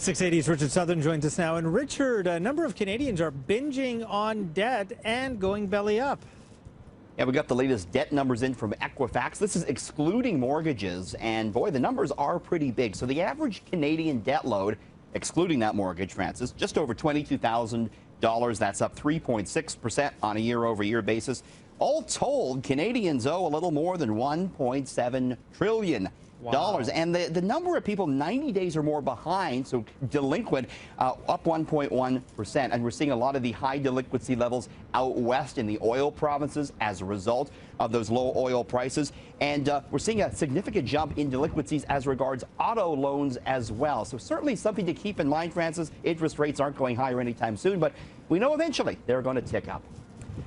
680's Richard Southern joins us now. And Richard, a number of Canadians are binging on debt and going belly up. Yeah, we got the latest debt numbers in from Equifax. This is excluding mortgages, and boy, the numbers are pretty big. So the average Canadian debt load, excluding that mortgage, Francis, just over $22,000. That's up 3.6% on a year-over-year basis. All told, Canadians owe a little more than $1.7 trillion. Wow. And the number of people 90 days or more behind, so delinquent, up 1.1%. And we're seeing a lot of the high delinquency levels out west in the oil provinces as a result of those low oil prices. And we're seeing a significant jump in delinquencies as regards auto loans as well. So certainly something to keep in mind, Francis. Interest rates aren't going higher anytime soon, but we know eventually they're going to tick up.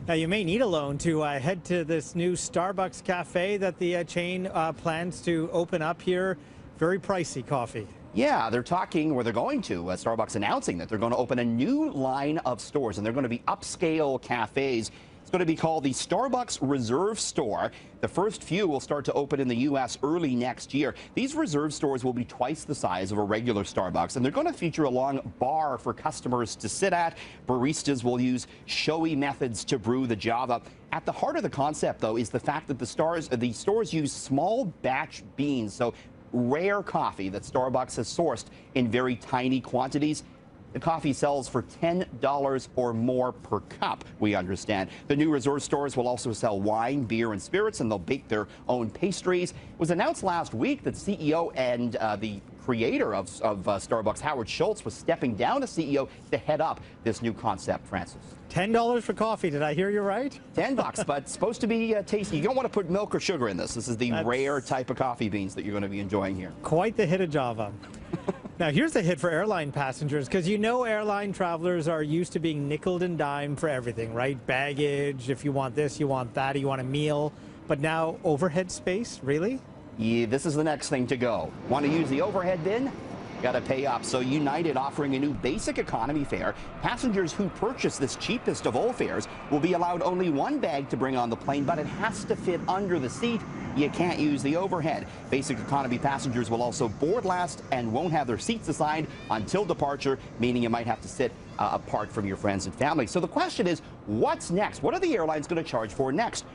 Now, you may need a loan to head to this new Starbucks cafe that the chain plans to open up here. Very pricey coffee. Yeah, they're talking, or they're going to, Starbucks announcing that they're going to open a new line of stores, and they're going to be upscale cafes. It's going to be called the Starbucks Reserve Store. The first few will start to open in the U.S. early next year. These Reserve stores will be twice the size of a regular Starbucks, and they're going to feature a long bar for customers to sit at. Baristas will use showy methods to brew the java. At the heart of the concept, though, is the fact that the stores use small batch beans, so rare coffee that Starbucks has sourced in very tiny quantities. The coffee sells for $10 or more per cup, we understand. The new Reserve stores will also sell wine, beer, and spirits, and they'll bake their own pastries. It was announced last week that CEO and the creator of Starbucks, Howard Schultz, was stepping down as CEO to head up this new concept, Francis. $10 for coffee. Did I hear you right? $10, but it's supposed to be tasty. You don't want to put milk or sugar in this. This is the rare type of coffee beans that you're going to be enjoying here. Quite the hit of Java. Now, here's a hit for airline passengers, because you know airline travelers are used to being nickeled and dimed for everything, right? Baggage, if you want this, you want that, you want a meal. But now overhead space, really? Yeah, this is the next thing to go. Want to use the overhead bin? Got to pay up. So United offering a new basic economy fare. Passengers who purchase this cheapest of all fares will be allowed only one bag to bring on the plane, but it has to fit under the seat. You can't use the overhead. Basic economy passengers will also board last and won't have their seats assigned until departure, meaning you might have to sit apart from your friends and family. So the question is, what's next? What are the airlines going to charge for next?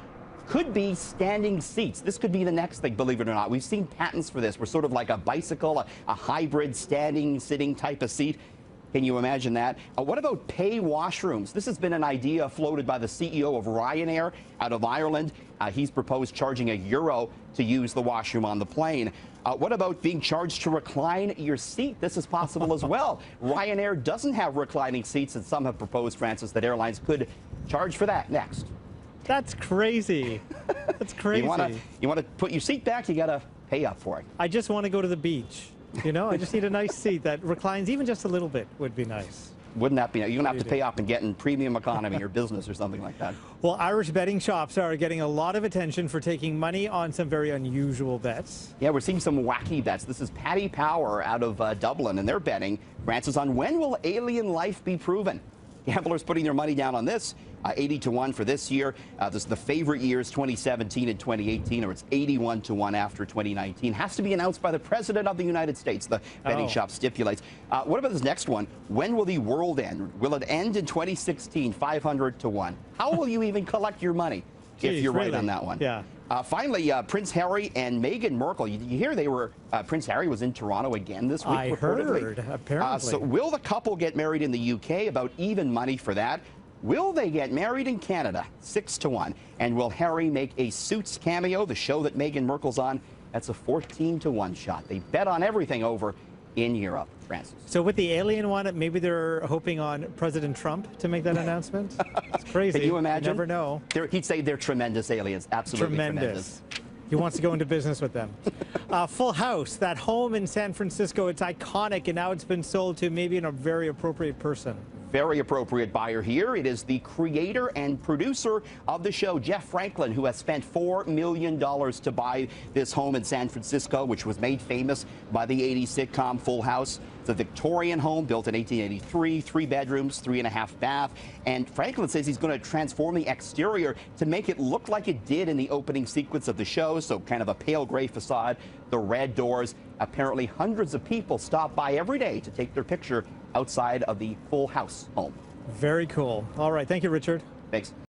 Could be standing seats. This could be the next thing, believe it or not. We've seen patents for this. We're sort of like a bicycle, a hybrid standing, sitting type of seat. Can you imagine that? What about pay washrooms? This has been an idea floated by the CEO of Ryanair out of Ireland. He's proposed charging €1 to use the washroom on the plane. What about being charged to recline your seat? This is possible as well. Ryanair doesn't have reclining seats, and some have proposed, Francis, that airlines could charge for that next. That's crazy. That's crazy. You want to put your seat back, you got to pay up for it. I just want to go to the beach. You know, I just need a nice seat that reclines even just a little bit would be nice. Wouldn't that be nice? You're going to have to pay up and get in premium economy or business or something like that. Well, Irish betting shops are getting a lot of attention for taking money on some very unusual bets. Yeah, we're seeing some wacky bets. This is Paddy Power out of Dublin, and they're betting, Francis, on when will alien life be proven. Gamblers putting their money down on this, 80-1 for this year. This is the favorite years, 2017 and 2018, or it's 81-1 after 2019. Has to be announced by the President of the United States, the betting shop stipulates. What about this next one? When will the world end? Will it end in 2016, 500-1? How will you even collect your money if you're right on that one? Yeah. Finally, Prince Harry and Meghan Markle. You hear they were, Prince Harry was in Toronto again this week, reportedly. Heard, apparently. So will the couple get married in the UK? About even money for that. Will they get married in Canada? 6-1. And will Harry make a Suits cameo, the show that Meghan Markle's on? That's a 14-1 shot. They bet on everything over in Europe, Francis. So with the alien one, maybe they're hoping on President Trump to make that announcement? It's crazy. Can you imagine? You never know. He'd say they're tremendous aliens. Absolutely tremendous. He wants to go into business with them. Full House, that home in San Francisco, it's iconic, and now it's been sold to maybe a very appropriate person. Very appropriate buyer here. It is the creator and producer of the show, Jeff Franklin, who has spent $4 million to buy this home in San Francisco, which was made famous by the 80s sitcom Full House. It's a Victorian home built in 1883, 3 bedrooms, 3.5 bath. And Franklin says he's going to transform the exterior to make it look like it did in the opening sequence of the show. So kind of a pale gray facade, the red doors. Apparently hundreds of people stop by every day to take their picture outside of the full house home. Very cool. All right. Thank you, Richard. Thanks.